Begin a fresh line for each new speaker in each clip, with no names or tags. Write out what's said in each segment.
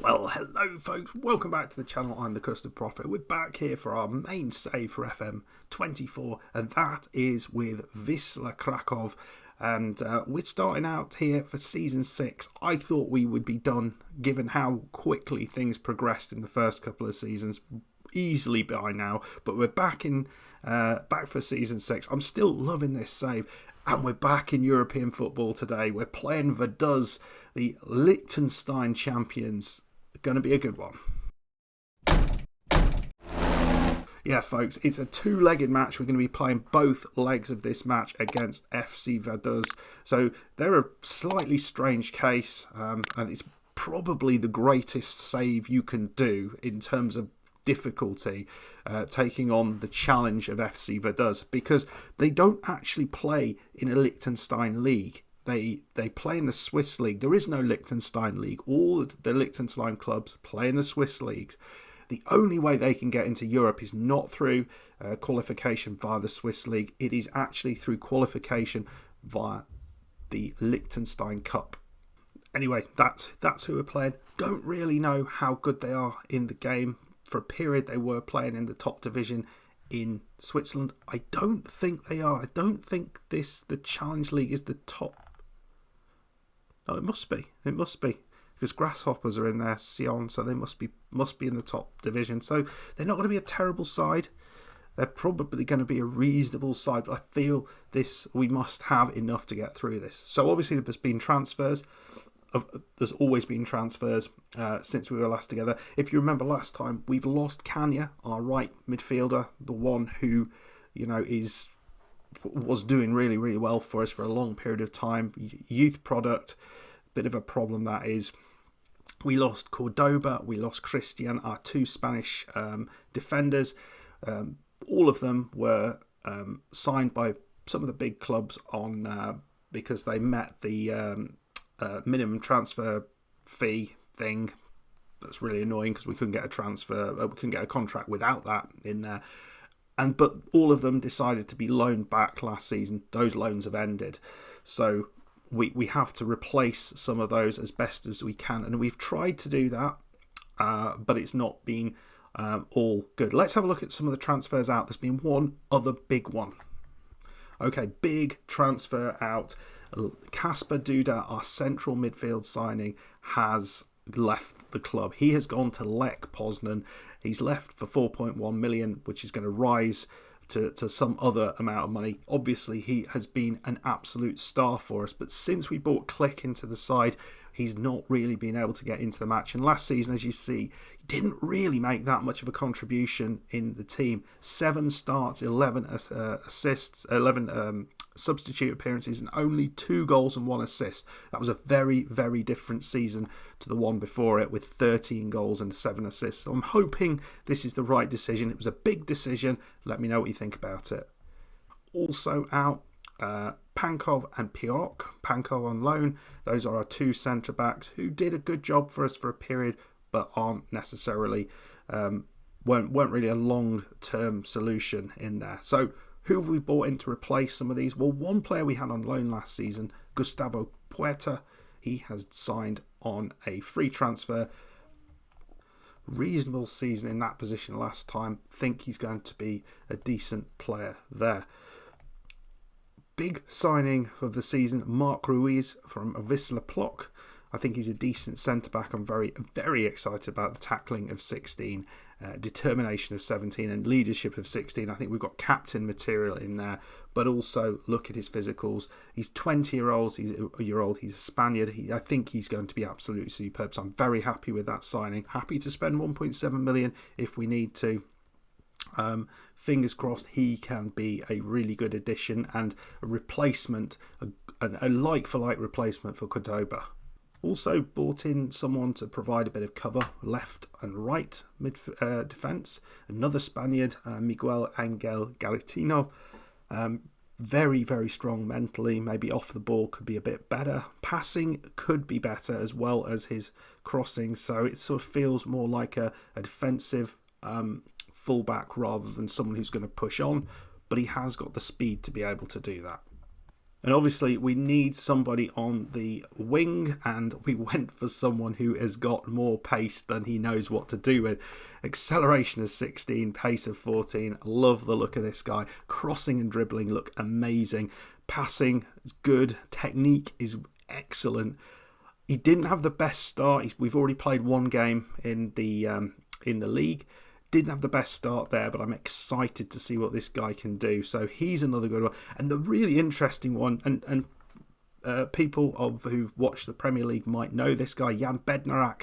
Well, hello folks, welcome back to the channel. I'm the Custard Prophet. We're back here for our main save for FM24, and that is with Wisla Krakow. And we're starting out here for Season 6. I thought we would be done, given how quickly things progressed in the first couple of seasons, easily by now. But we're back for Season 6. I'm still loving this save. And we're back in European football today. We're playing Vaduz, the Liechtenstein champions. Going to be a good one. Yeah, folks, it's a two-legged match. We're going to be playing both legs of this match against FC Vaduz. So they're a slightly strange case, and it's probably the greatest save you can do in terms of difficulty, taking on the challenge of FC Vaduz, because they don't actually play in a Liechtenstein league. They play in the Swiss league. There is no Liechtenstein league. All of the Liechtenstein clubs play in the Swiss leagues. The only way they can get into Europe is not through qualification via the Swiss league. It is actually through qualification via the Liechtenstein Cup. Anyway, that's who we're playing. Don't really know how good they are in the game. For a period, they were playing in the top division in Switzerland. I don't think they are. I don't think the Challenge League is the top. No, it must be. It must be. Because Grasshoppers are in there, Sion, so they must be in the top division. So they're not going to be a terrible side. They're probably going to be a reasonable side, but I feel we must have enough to get through this. So obviously there's been transfers. There's always been transfers since we were last together. If you remember last time, we've lost Kanya, our right midfielder, the one who, was doing really, really well for us for a long period of time. Youth product, bit of a problem that is. We lost Cordoba, we lost Christian, our two Spanish defenders. All of them were signed by some of the big clubs on because they met the minimum transfer fee thing. That's really annoying because we couldn't get a contract without that in there. But all of them decided to be loaned back last season. Those loans have ended, so we have to replace some of those as best as we can, and we've tried to do that, but it's not been all good. Let's have a look at some of the transfers out. There's been one other big one. Okay, big transfer out. Kasper Duda, our central midfield signing, has left the club. He has gone to Lech Poznan. He's left for 4.1 million, which is going to rise to some other amount of money. Obviously, he has been an absolute star for us, but since we brought Click into the side, he's not really been able to get into the match. And last season, as you see, he didn't really make that much of a contribution in the team. 7 starts, 11 assists, 11 substitute appearances, and only 2 goals and 1 assist. That was a very, very different season to the one before it, with 13 goals and 7 assists. So I'm hoping this is the right decision. It was a big decision. Let me know what you think about it. Also out, Pankov and Piorok. Pankov on loan. Those are our 2 centre-backs who did a good job for us for a period, but aren't necessarily, weren't really a long-term solution in there. So who have we brought in to replace some of these? Well, one player we had on loan last season, Gustavo Puerta, he has signed on a free transfer. Reasonable season in that position last time. Think he's going to be a decent player there. Big signing of the season, Mark Ruiz from Wisla Krakow. I think he's a decent centre-back. I'm very, very excited about the tackling of 16, determination of 17 and leadership of 16. I think we've got captain material in there, but also look at his physicals. He's 20 years old. He's a Spaniard. I think he's going to be absolutely superb. So I'm very happy with that signing. Happy to spend 1.7 million if we need to. Fingers crossed he can be a really good addition and a replacement, a like-for-like replacement for Cordoba. Also brought in someone to provide a bit of cover, left and right defence. Another Spaniard, Miguel Angel Garitino. Very, very strong mentally. Maybe off the ball could be a bit better. Passing could be better as well as his crossing. So it sort of feels more like a defensive fullback rather than someone who's going to push on. But he has got the speed to be able to do that. And obviously we need somebody on the wing, and we went for someone who has got more pace than he knows what to do with. Acceleration of 16, pace of 14. Love the look of this guy. Crossing and dribbling look amazing. Passing is good. Technique is excellent. He didn't have the best start. We've already played one game in the league. Didn't have the best start there, but I'm excited to see what this guy can do. So he's another good one. And the really interesting one, and people who've watched the Premier League might know this guy, Jan Bednarak.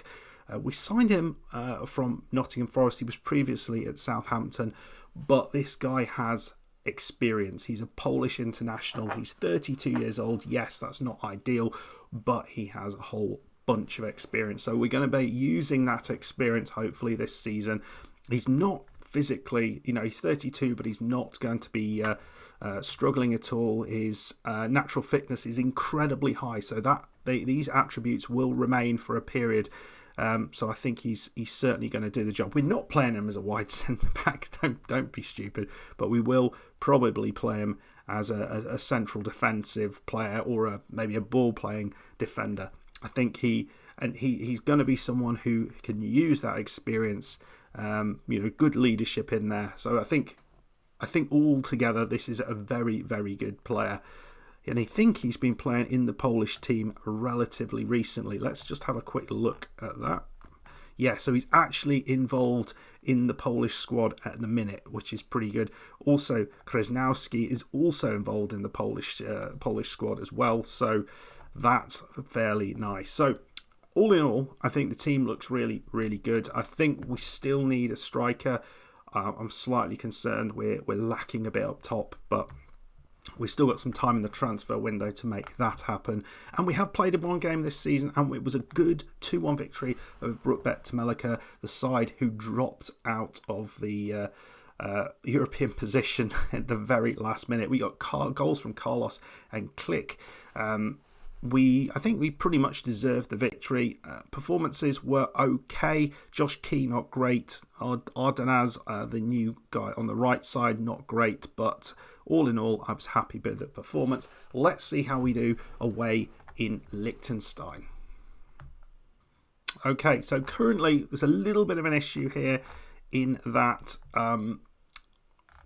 We signed him from Nottingham Forest. He was previously at Southampton, but this guy has experience. He's a Polish international. He's 32 years old. Yes, that's not ideal, but he has a whole bunch of experience. So we're going to be using that experience hopefully this season. He's not physically, he's 32, but he's not going to be struggling at all. His natural fitness is incredibly high, so that these attributes will remain for a period. So I think he's certainly going to do the job. We're not playing him as a wide centre back. Don't be stupid. But we will probably play him as a central defensive player, or maybe a ball playing defender. I think he's going to be someone who can use that experience. Good leadership in there. So I think all together this is a very, very good player. And I think he's been playing in the Polish team relatively recently. Let's just have a quick look at that. Yeah, so he's actually involved in the Polish squad at the minute, which is pretty good. Also, Krasnowski is also involved in the Polish squad as well. So that's fairly nice. So all in all, I think the team looks really, really good. I think we still need a striker. I'm slightly concerned we're lacking a bit up top, but we've still got some time in the transfer window to make that happen. And we have played in one game this season, and it was a good 2-1 victory over Brookbet Temelika, the side who dropped out of the European position at the very last minute. We got goals from Carlos and Click. I think we pretty much deserved the victory. Performances were okay. Josh Key, not great. Ardanaz, the new guy on the right side, not great. But all in all, I was happy with the performance. Let's see how we do away in Liechtenstein. Okay, so currently there's a little bit of an issue here in that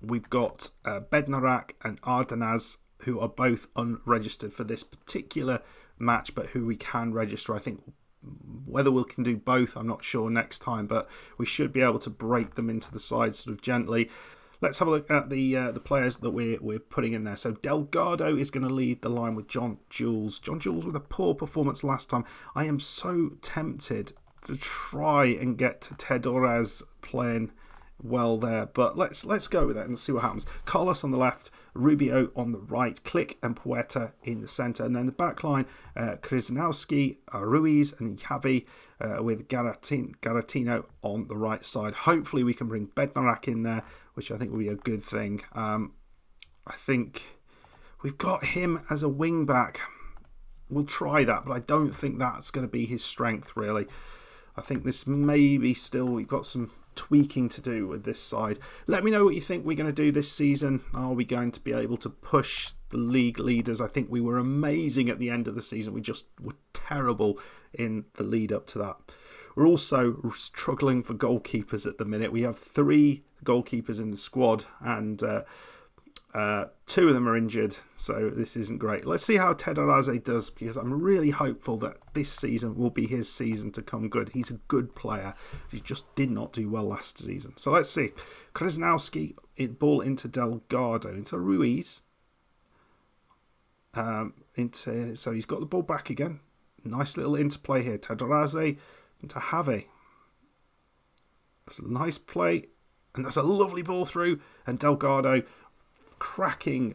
we've got Bednarak and Ardanaz, who are both unregistered for this particular match, but who we can register. I think whether we can do both, I'm not sure next time, but we should be able to break them into the side sort of gently. Let's have a look at the players that we're putting in there. So Delgado is going to lead the line with John Jules. John Jules with a poor performance last time. I am so tempted to try and get Tedoraz playing well there, but let's go with it and see what happens. Carlos on the left, Rubio on the right, Click and Puerta in the centre, and then the back line, Krasnowski, Ruiz and Javi with Garatino on the right side. Hopefully we can bring Bednarak in there, which I think will be a good thing. I think we've got him as a wing back. We'll try that, but I don't think that's going to be his strength really. I think this maybe still, we've got some tweaking to do with this side. Let me know what you think we're going to do this season. Are we going to be able to push the league leaders? I think we were amazing at the end of the season. We just were terrible in the lead up to that. We're also struggling for goalkeepers at the minute. We have 3 goalkeepers in the squad, and 2 of them are injured, so this isn't great. Let's see how Tedoraz does, because I'm really hopeful that this season will be his season to come good. He's a good player. He just did not do well last season. So let's see. Krasnowski, ball into Delgado, into Ruiz. So he's got the ball back again. Nice little interplay here. Tedoraz into Javi. That's a nice play, and that's a lovely ball through, and Delgado, cracking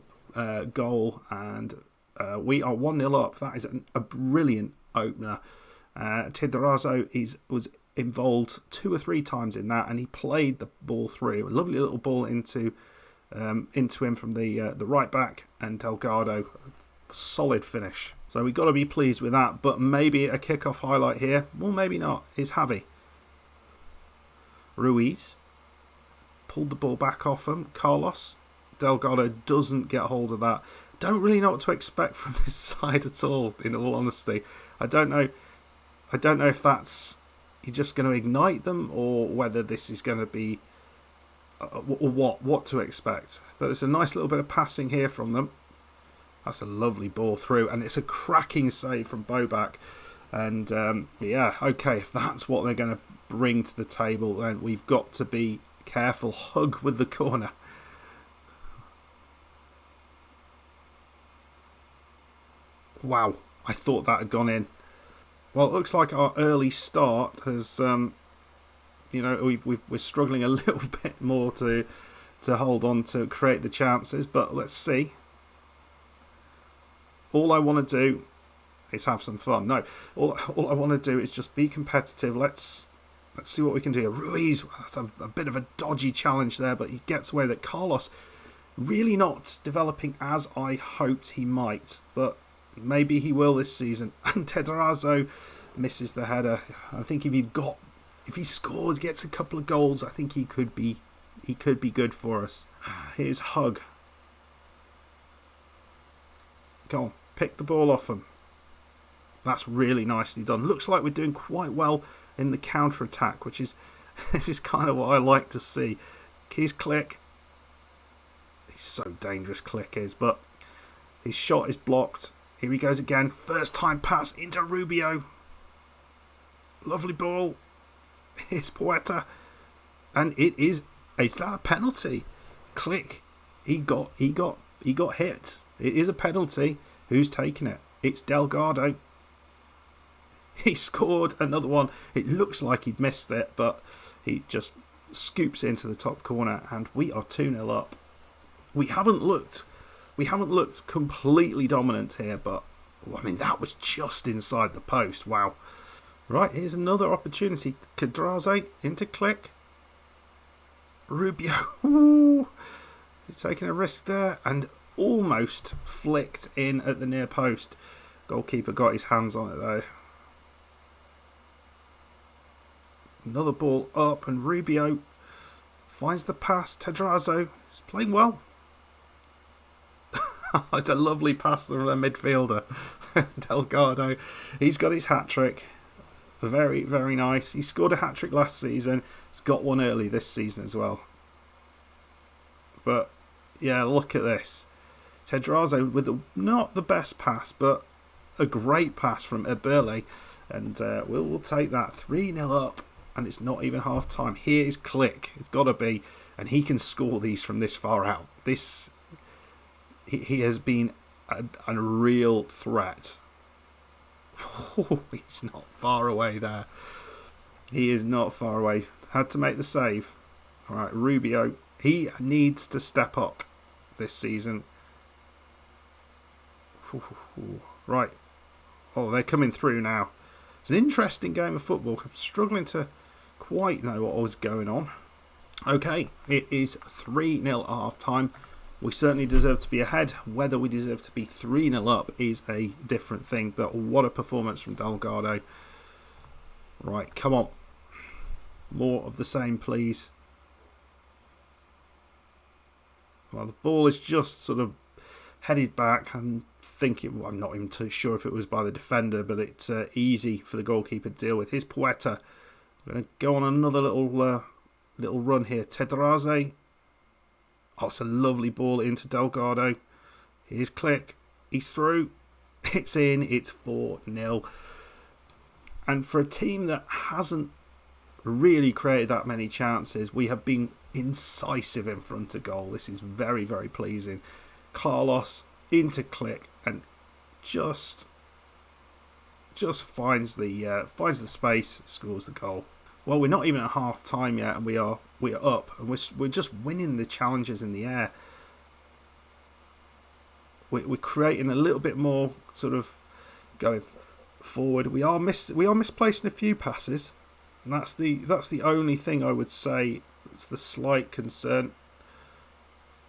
goal, and we are 1-0 up. That is a brilliant opener. Tedoraz was involved 2 or 3 times in that, and he played the ball through. A lovely little ball into him from the right back, and Delgado, solid finish. So we've got to be pleased with that, but maybe a kick-off highlight here. Well, maybe not. Is Javi. Ruiz pulled the ball back off him. Carlos. Delgado doesn't get hold of that. don't really know what to expect from this side at all, in all honesty. I don't know if that's you're just going to ignite them, or whether this is going to be or what to expect. But there's a nice little bit of passing here from them. That's a lovely ball through, and it's a cracking save from Bobak. And yeah, okay, if that's what they're going to bring to the table, then we've got to be careful. Hug with the corner. Wow, I thought that had gone in. Well, it looks like our early start has, we're struggling a little bit more to hold on to create the chances, but let's see. All I want to do is have some fun. No, all I want to do is just be competitive. Let's see what we can do. Ruiz, that's a bit of a dodgy challenge there, but he gets away with it. Carlos, really not developing as I hoped he might, but maybe he will this season. And Tedrazo misses the header. I think if he scored, gets a couple of goals, I think he could be good for us. Here's Hug. Go on, pick the ball off him. That's really nicely done. Looks like we're doing quite well in the counter attack, which is this is kind of what I like to see. Here's Click. He's so dangerous, Click is, but his shot is blocked. Here he goes again. First time pass into Rubio. Lovely ball. Here's Poeta. And is that a penalty? Click. He got hit. It is a penalty. Who's taking it? It's Delgado. He scored another one. It looks like he'd missed it, but he just scoops into the top corner, and we are 2-0 up. We haven't looked completely dominant here, but I mean, that was just inside the post. Wow. Right, here's another opportunity. Kadraze into Click. Rubio. Ooh, he's taking a risk there, and almost flicked in at the near post. Goalkeeper got his hands on it though. Another ball up, and Rubio finds the pass. Tedrazo is playing well. It's a lovely pass from the midfielder. Delgado. He's got his hat-trick. Very, very nice. He scored a hat-trick last season. He's got one early this season as well. But, yeah, look at this. Tedrazo with not the best pass, but a great pass from Eberle. And we'll take that. 3-0 up. And it's not even half time. Here's Click. It's got to be. And he can score these from this far out. He has been a real threat. Oh, he's not far away there. He is not far away. Had to make the save. All right, Rubio. He needs to step up this season. Right. Oh, they're coming through now. It's an interesting game of football. I'm struggling to quite know what was going on. Okay, it is 3-0 at half time. We certainly deserve to be ahead. Whether we deserve to be 3-0 up is a different thing, but what a performance from Delgado. Right, come on. More of the same, please. Well, the ball is just sort of headed back. I'm not even too sure if it was by the defender, but it's easy for the goalkeeper to deal with. Here's Poeta. Going to go on another little run here. Tedraze. Oh, it's a lovely ball into Delgado. Here's Click. He's through. It's in. It's 4-0. And for a team that hasn't really created that many chances, we have been incisive in front of goal. This is very, very pleasing. Carlos into Click and just finds the space, scores the goal. Well, we're not even at half time yet, and we are up, and we're just winning the challenges in the air. We're creating a little bit more sort of going forward. We are misplacing a few passes, and that's the only thing I would say. It's the slight concern,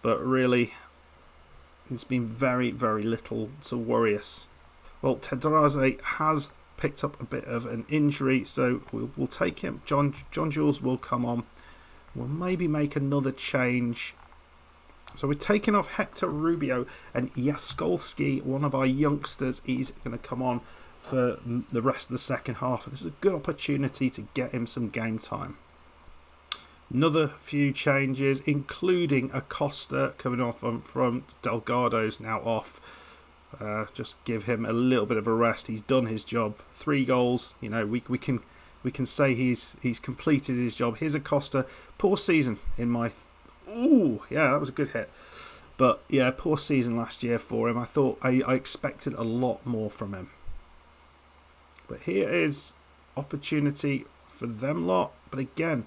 but really, it's been very, very little to worry us. Well, Tedraze has picked up a bit of an injury, so we'll take him. John Jules will come on. We'll maybe make another change. So we're taking off Hector Rubio, and Jaskolski, one of our youngsters, is going to come on for the rest of the second half. This is a good opportunity to get him some game time. Another few changes, including Acosta coming off on front. Delgado's now off. Just give him a little bit of a rest. He's done his job. 3 goals. You know, we can say he's completed his job. Here's Acosta. Poor season in my. Ooh, yeah, that was a good hit. But yeah, poor season last year for him. I thought I expected a lot more from him. But here is opportunity for them lot. But again,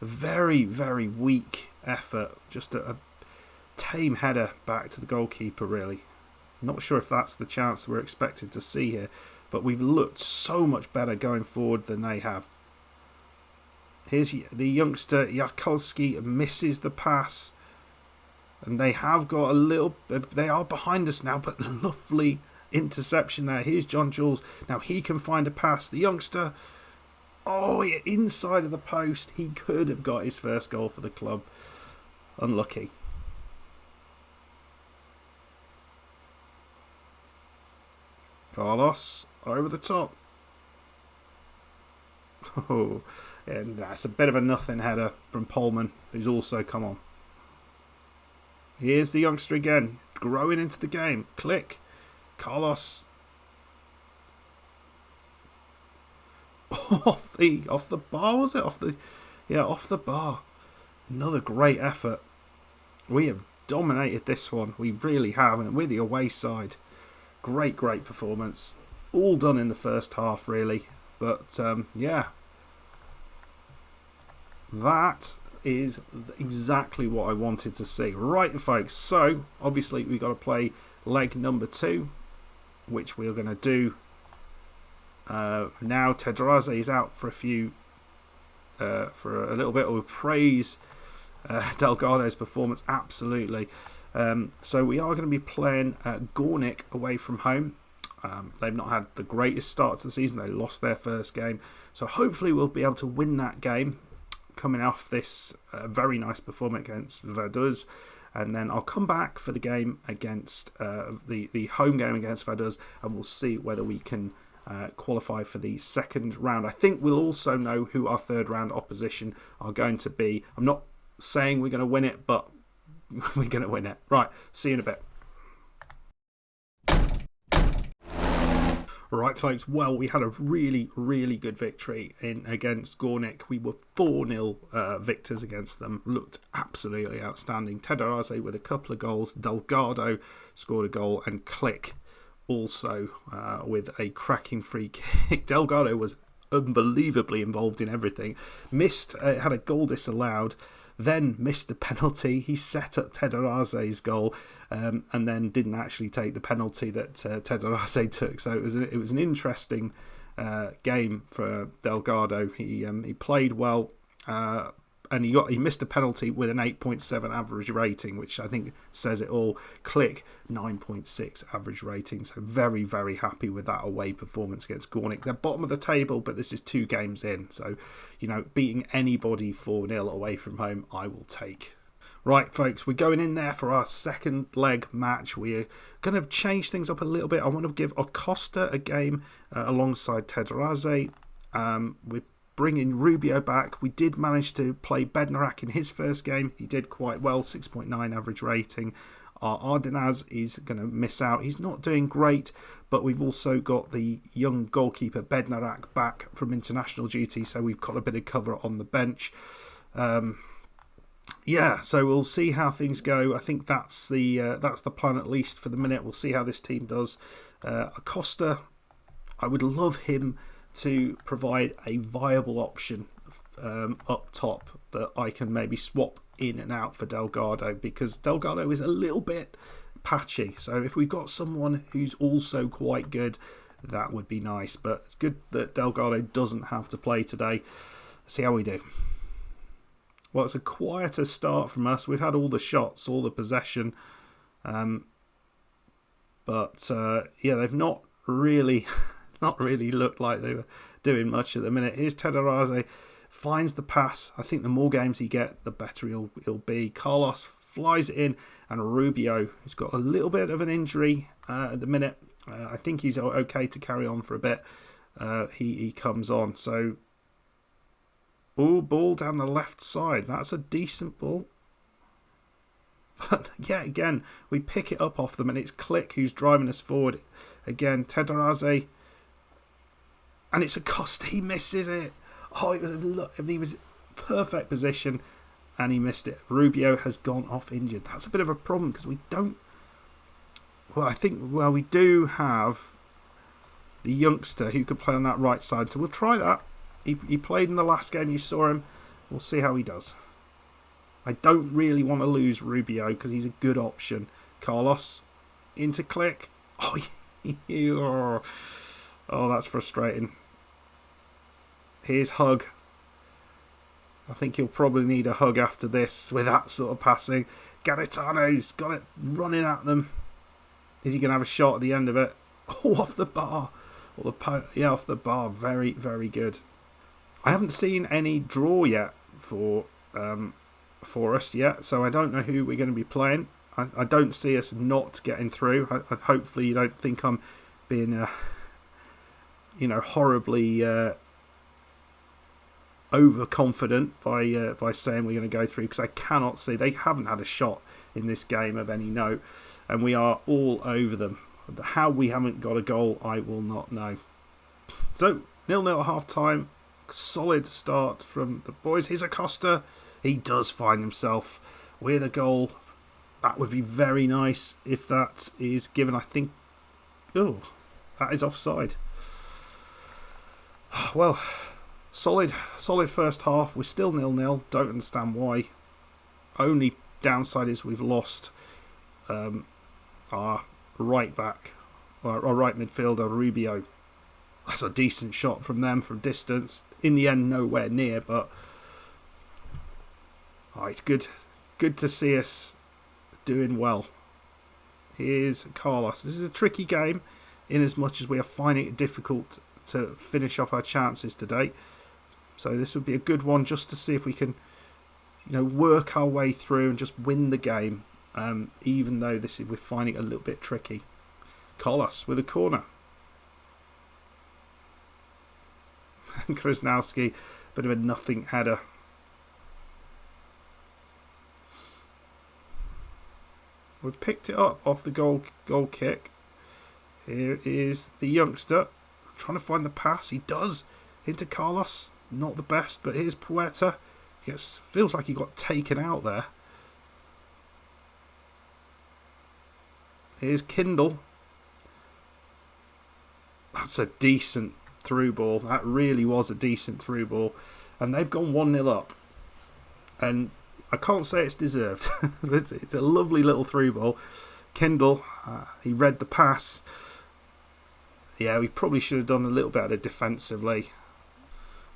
a very, very weak effort. Just a tame header back to the goalkeeper, really. Not sure if that's the chance we're expected to see here. But we've looked so much better going forward than they have. Here's the youngster, Jakolski, misses the pass. And they have got a little. They are behind us now, but lovely interception there. Here's John Jules. Now he can find a pass. The youngster. Oh, inside of the post. He could have got his first goal for the club. Unlucky. Carlos over the top. Oh, and that's a bit of a nothing header from Pullman, who's also come on. Here's the youngster again, growing into the game. Click. Carlos. Off the bar, was it? Off the bar. Another great effort. We have dominated this one. We really have, and we're the away side. Great performance. All done in the first half, really. But yeah, that is exactly what I wanted to see. Right, folks. So obviously we've got to play leg number 2, which we are going to do now. Tedraze is out for a little bit. We'll praise Delgado's performance absolutely. So we are going to be playing Gornik away from home. They've not had the greatest start to the season. They lost their first game. So hopefully we'll be able to win that game coming off this very nice performance against Vaduz. And then I'll come back for the game against the home game against Vaduz, and we'll see whether we can qualify for the second round. I think we'll also know who our third round opposition are going to be. I'm not saying we're going to win it, but we're going to win it. Right, see you in a bit. Right, folks, well, we had a really, really good victory against Gornik. We were 4-0 victors against them. Looked absolutely outstanding. Tedraze with a couple of goals. Delgado scored a goal, and Click also with a cracking free kick. Delgado was unbelievably involved in everything. Had a goal disallowed. Then missed a penalty. He set up Tedraze's goal, and then didn't actually take the penalty that Tedraze took. So it was an interesting game for Delgado. He played well, and he missed a penalty with an 8.7 average rating, which I think says it all. Click 9.6 average rating. So very, very happy with that away performance against Gornik. They're bottom of the table, but this is 2 games in. So, beating anybody 4-0 away from home, I will take. Right, folks, we're going in there for our second leg match. We're going to change things up a little bit. I want to give Acosta a game alongside Tedraze. We're bringing Rubio back. We did manage to play Bednarak in his first game. He did quite well, 6.9 average rating. Our Ardenaz is going to miss out. He's not doing great, but we've also got the young goalkeeper Bednarak back from international duty, so we've got a bit of cover on the bench. Yeah, so we'll see how things go. I think that's the plan, at least for the minute. We'll see how this team does. Acosta, I would love him to provide a viable option up top that I can maybe swap in and out for Delgado, because Delgado is a little bit patchy. So if we've got someone who's also quite good, that would be nice. But it's good that Delgado doesn't have to play today. Let's see how we do. Well, it's a quieter start from us. We've had all the shots, all the possession. But yeah, they've not really looked like they were doing much at the minute. Here's Tedraze, finds the pass. I think the more games he get, the better he'll be. Carlos flies it in, and Rubio, who's got a little bit of an injury at the minute, I think he's okay to carry on for a bit. He comes on. So, ball down the left side. That's a decent ball. But yeah, again, we pick it up off them, and it's Click who's driving us forward. Again, Tederaze. And it's Acosta. He misses it. Oh, he was perfect position, and he missed it. Rubio has gone off injured. That's a bit of a problem because we don't... Well, we do have the youngster who could play on that right side. So we'll try that. He played in the last game. You saw him. We'll see how he does. I don't really want to lose Rubio because he's a good option. Carlos into Click. Oh, that's frustrating. Here's Hug. I think he'll probably need a hug after this with that sort of passing. Gaetano's got it running at them. Is he going to have a shot at the end of it? Oh, off the bar. Off the bar. Very, very good. I haven't seen any draw yet for us yet, so I don't know who we're going to be playing. I don't see us not getting through. Hopefully you don't think I'm being, horribly overconfident by saying we're going to go through, because I cannot see. They haven't had a shot in this game of any note, and we are all over them. How we haven't got a goal, I will not know. So 0-0 at half time. Solid start from the boys. Here's Acosta. He does find himself with a goal. That would be very nice if that is given. I think... Oh, that is offside. Well, solid first half. We're still 0-0. Don't understand why. Only downside is we've lost our right back, our right midfielder, Rubio. That's a decent shot from them from distance. In the end, nowhere near, but it's good to see us doing well. Here's Carlos. This is a tricky game in as much as we are finding it difficult to finish off our chances today. So this would be a good one just to see if we can, work our way through and just win the game, even though we're finding it a little bit tricky. Carlos with a corner. Krasnowski, bit of a nothing header. We picked it up off the goal kick. Here is the youngster trying to find the pass. He does into Carlos. Not the best, but here's Puerta. Feels like he got taken out there. Here's Kindle. That's a decent through ball. That really was a decent through ball. And they've gone 1-0 up. And I can't say it's deserved. It's a lovely little through ball. Kindle, he read the pass. Yeah, we probably should have done a little better defensively.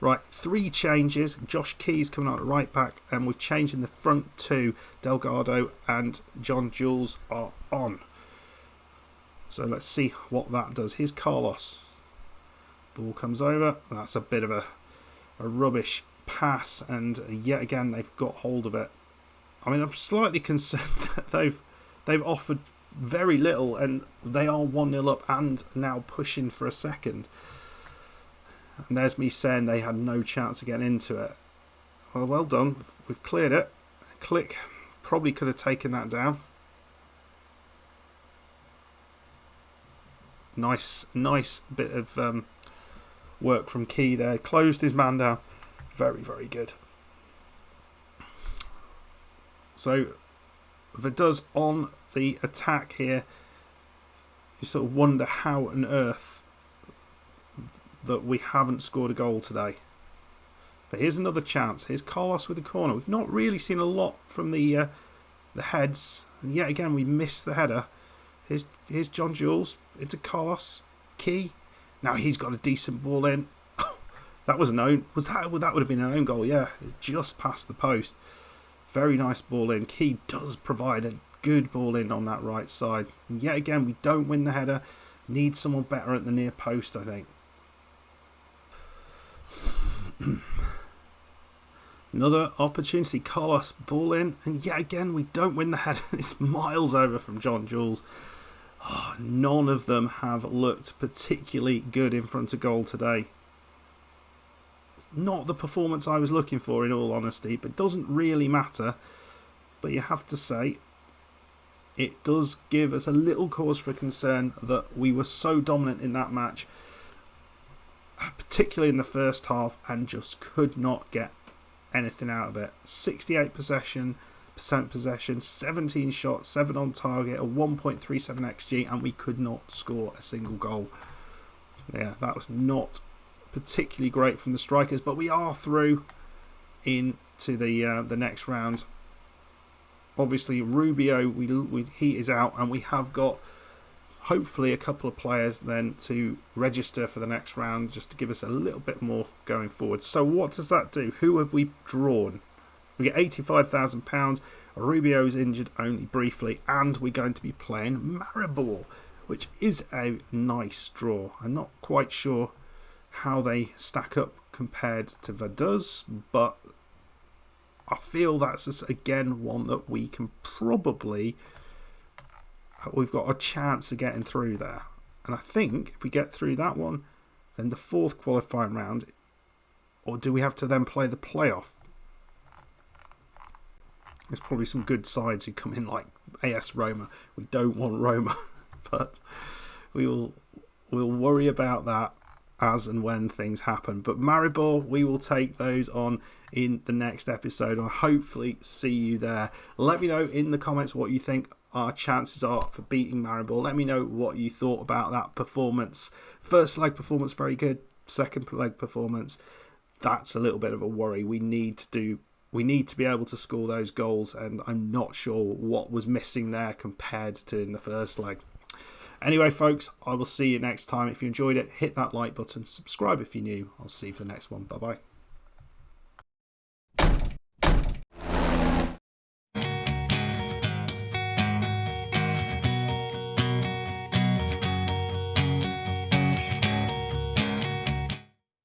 Right, 3 changes. Josh Keys coming out at right back, and we've changed in the front 2. Delgado and John Jules are on. So let's see what that does. Here's Carlos. Ball comes over. That's a bit of a rubbish pass, and yet again they've got hold of it. I mean, I'm slightly concerned that they've offered very little, and they are 1-0 up and now pushing for a second. And there's me saying they had no chance of getting into it. Well done. We've cleared it. Click probably could have taken that down. Nice bit of work from Key there. Closed his man down. Very, very good. So Vaduz on the attack here. You sort of wonder how on earth that we haven't scored a goal today. But here's another chance. Here's Carlos with the corner. We've not really seen a lot from the heads. And yet again we missed the header. Here's John Jules into Carlos. Key. Now he's got a decent ball in. That was an own. That would have been an own goal, yeah. Just past the post. Very nice ball in. Key does provide a good ball in on that right side. And yet again, we don't win the header. Need someone better at the near post, I think. Another opportunity. Carlos, ball in. And yet again, we don't win the header. It's miles over from John Jules. Oh, none of them have looked particularly good in front of goal today. It's not the performance I was looking for, in all honesty, but it doesn't really matter. But you have to say, it does give us a little cause for concern that we were so dominant in that match, particularly in the first half, and just could not get anything out of it. 68% possession, 17 shots, 7 on target, a 1.37 XG, and we could not score a single goal. Yeah, that was not particularly great from the strikers, but we are through into the next round. Obviously, Rubio, he is out, and we have got hopefully a couple of players then to register for the next round, just to give us a little bit more going forward. So what does that do? Who have we drawn? We get £85,000. Rubio is injured only briefly, and we're going to be playing Maribor, which is a nice draw. I'm not quite sure how they stack up compared to Vaduz, but I feel that's again one that we can probably, we've got a chance of getting through there. And I think if we get through that one, then the fourth qualifying round, or do we have to then play the playoff? There's probably some good sides who come in like AS Roma. We don't want Roma, but we'll worry about that as and when things happen. But Maribor, we will take those on in the next episode. I'll hopefully see you there. Let me know in the comments what you think our chances are for beating Maribor. Let me know what you thought about that performance. First leg performance, very good. Second leg performance, that's a little bit of a worry. We need to be able to score those goals, and I'm not sure what was missing there compared to in the first leg. Anyway, folks, I will see you next time. If you enjoyed it, hit that like button, subscribe if you're new. I'll see you for the next one. Bye-bye.